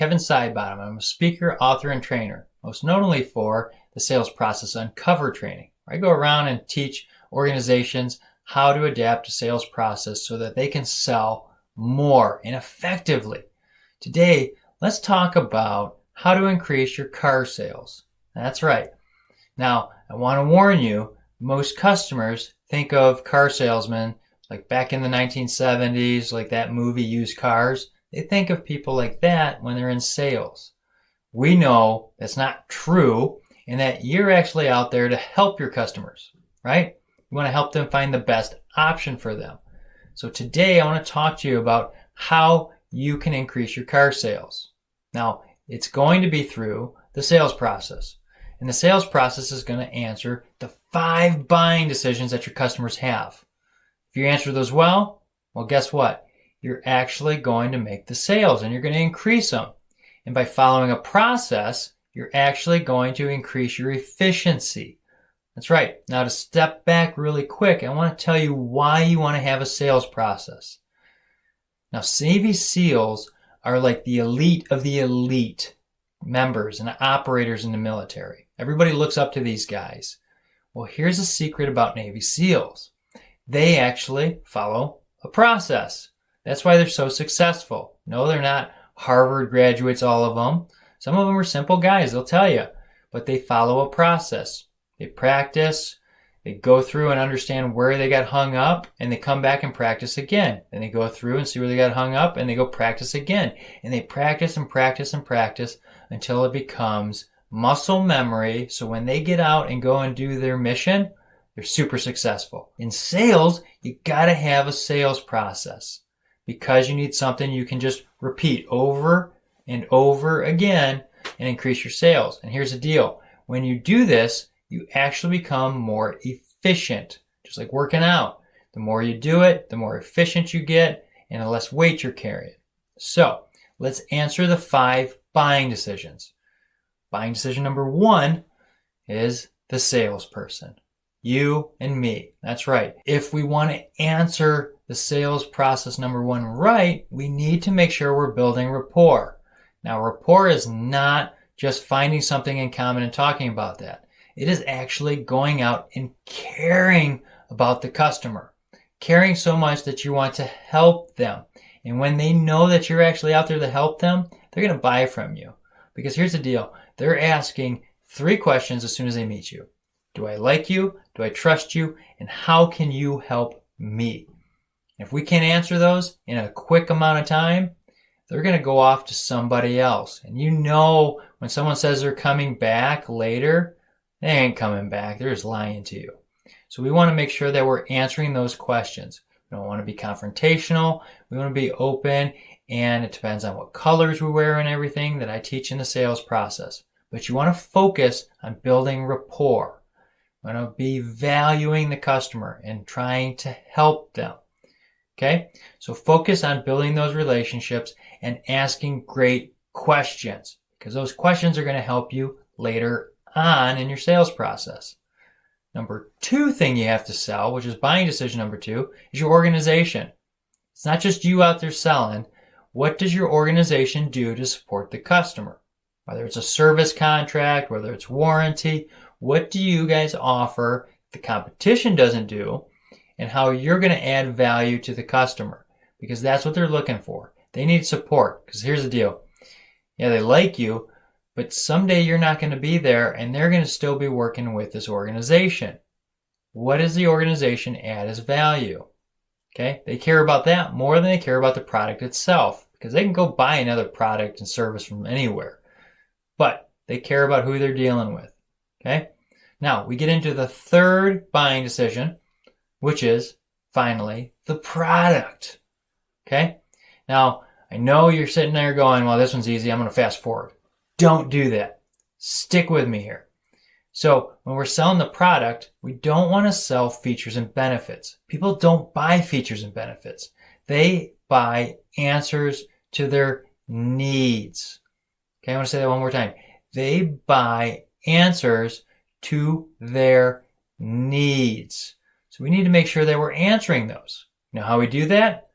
Kevin Sidebottom. I'm a speaker, author, and trainer, most notably for the Sales Process Uncover training, where I go around and teach organizations how to adapt a sales process so that they can sell more and effectively. Today, let's talk about how to increase your car sales. That's right. Now, I want to warn you, most customers think of car salesmen like back in the 1970s, like that movie Used Cars. They think of people like that when they're in sales. We know that's not true and that you're actually out there to help your customers, right? You want to help them find the best option for them. So today I want to talk to you about how you can increase your car sales. Now, it's going to be through the sales process. And the sales process is going to answer the 5 buying decisions that your customers have. If you answer those well, guess what? You're actually going to make the sales and you're going to increase them. And by following a process, you're actually going to increase your efficiency. That's right. Now to step back really quick, I want to tell you why you want to have a sales process. Now, Navy SEALs are like the elite of the elite members and operators in the military. Everybody looks up to these guys. Well, here's a secret about Navy SEALs. They actually follow a process. That's why they're so successful. No, they're not Harvard graduates, all of them. Some of them are simple guys, they'll tell you. But they follow a process. They practice, they go through and understand where they got hung up, and they come back and practice again. And they go through and see where they got hung up, and they go practice again. And they practice and practice and practice until it becomes muscle memory. So when they get out and go and do their mission, they're super successful. In sales, you gotta have a sales process because you need something you can just repeat over and over again and increase your sales. And here's the deal. When you do this, you actually become more efficient, just like working out. The more you do it, the more efficient you get and the less weight you're carrying. So let's answer the 5 buying decisions. Buying decision number 1 is the salesperson. You and me. That's right. If we want to answer the sales process number 1 right, we need to make sure we're building rapport. Now, rapport is not just finding something in common and talking about that. It is actually going out and caring about the customer. Caring so much that you want to help them. And when they know that you're actually out there to help them, they're going to buy from you. Because here's the deal. They're asking 3 questions as soon as they meet you. Do I like you? Do I trust you? And how can you help me? If we can't answer those in a quick amount of time, they're going to go off to somebody else. And you know when someone says they're coming back later, they ain't coming back. They're just lying to you. So we want to make sure that we're answering those questions. We don't want to be confrontational. We want to be open. And it depends on what colors we wear and everything that I teach in the sales process. But you want to focus on building rapport. You want to be valuing the customer and trying to help them. Okay? So focus on building those relationships and asking great questions because those questions are going to help you later on in your sales process. Number 2 thing you have to sell, which is buying decision number 2, is your organization. It's not just you out there selling. What does your organization do to support the customer? Whether it's a service contract, whether it's warranty, what do you guys offer the competition doesn't do, and how you're going to add value to the customer? Because that's what they're looking for. They need support. Because here's the deal. Yeah, they like you, but someday you're not going to be there, and they're going to still be working with this organization. What does the organization add as value? Okay, they care about that more than they care about the product itself, because they can go buy another product and service from anywhere. But they care about who they're dealing with. Okay? Now, we get into the 3rd buying decision, which is, finally, the product. Okay? Now, I know you're sitting there going, well, this one's easy. I'm going to fast forward. Don't do that. Stick with me here. So, when we're selling the product, we don't want to sell features and benefits. People don't buy features and benefits. They buy answers to their needs. Okay, I want to say that one more time. They buy answers to their needs. So we need to make sure that we're answering those. You know how we do that?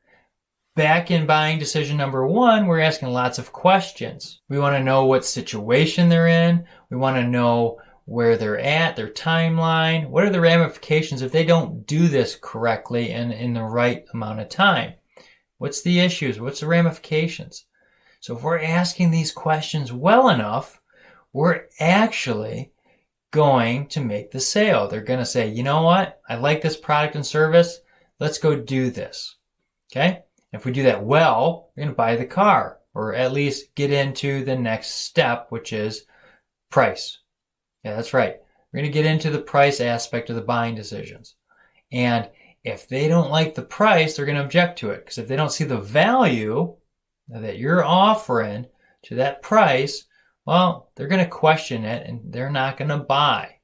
back in buying decision number 1, we're asking lots of questions. We want to know what situation they're in. We want to know where they're at, their timeline. What are the ramifications if they don't do this correctly and in the right amount of time? What's the issues? What's the ramifications? So if we're asking these questions well enough, we're actually going to make the sale. They're going to say, you know what? I like this product and service. Let's go do this. Okay? If we do that well, we're going to buy the car, or at least get into the next step, which is price. Yeah, that's right. We're going to get into the price aspect of the buying decisions. And if they don't like the price, they're going to object to it. Because if they don't see the value that you're offering to that price, well, they're going to question it and they're not going to buy.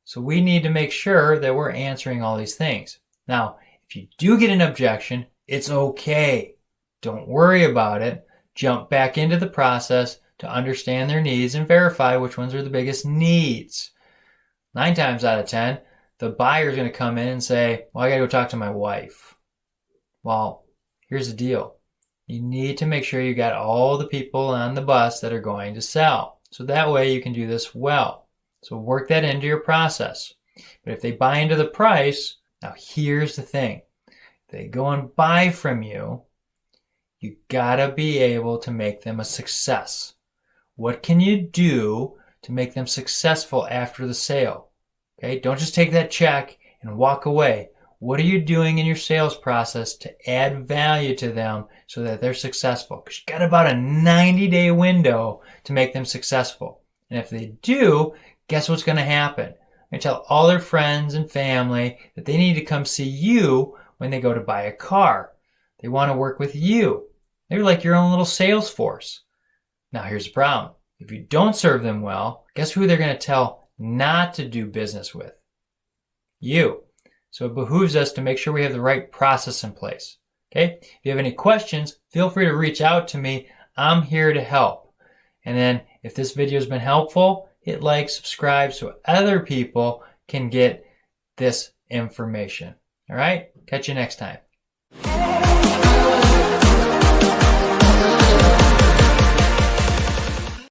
So we need to make sure that we're answering all these things. Now, if you do get an objection, it's okay. Don't worry about it. Jump back into the process to understand their needs and verify which ones are the biggest needs. 9 times out of 10, the buyer is going to come in and say, well, I got to go talk to my wife. Well, here's the deal. You need to make sure you got all the people on the bus that are going to sell. So that way you can do this well. So work that into your process. But if they buy into the price, now here's the thing. If they go and buy from you, you gotta be able to make them a success. What can you do to make them successful after the sale? Okay, don't just take that check and walk away. What are you doing in your sales process to add value to them so that they're successful? Because you've got about a 90-day window to make them successful. And if they do, guess what's going to happen? They're going to tell all their friends and family that they need to come see you when they go to buy a car. They want to work with you. They're like your own little sales force. Now here's the problem. If you don't serve them well, guess who they're going to tell not to do business with? You. So it behooves us to make sure we have the right process in place. Okay? If you have any questions, feel free to reach out to me. I'm here to help. And then if this video has been helpful, hit like, subscribe so other people can get this information. All right? Catch you next time.